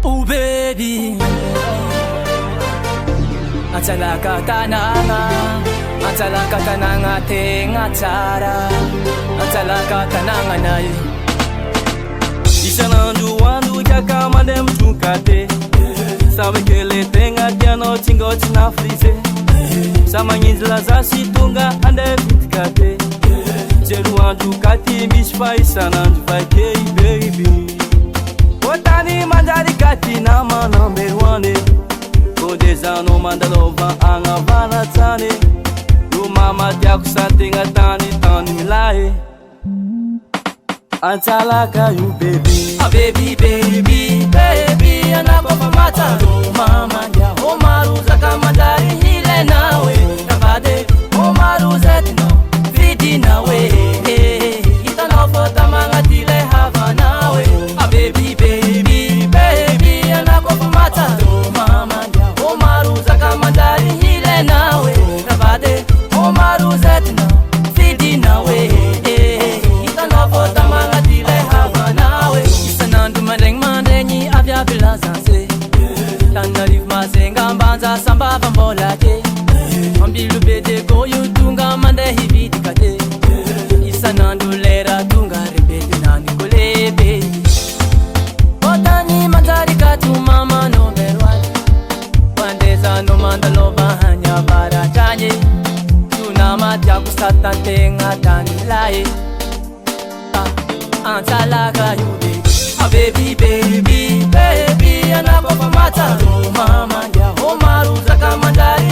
Oh baby, Anjalaka tananga tegna tsara, Anjalaka tananga nai. Isanandro andro kaka mandeha mitronka te, sa mekele tegna tianao tsinga tsy nafrize, sa magninzy laza sy tonga andeha vitika te, zero andro katy misy fa isanandro vakey baby. Otany manjary katy namanamberoane, kodezanao mandalova agnavalatsane, no mama tiako sa tegna tany milahy. Anjalaka you baby, ah baby baby baby, anako fa matalo mama ndia omaruza kama dari hile nawe, navade omaruza tino vidi nawe, itano fota mangatile hava nawe. Ah baby baby baby, anako fa matalo mama ndia omaruza kama dari hile nawe, navade omaruza tino vidi nawe, itano fota mangatile hava nawe. Isanandro mandregny avy lazanse, Tanarivo mazenga mbanza sambava mbola ke, ambilo be de koyo tonga mandeha hivitika te, isanandro lera tonga repete nani kolebe. Otany manjary kato mama numero one, pandezano mandalova hanya baratranye, tuna matiako satantegna tany laye. Anjalaka you baby, ah baby baby baby, anako fa matalo mama ndia omaruza kama ndari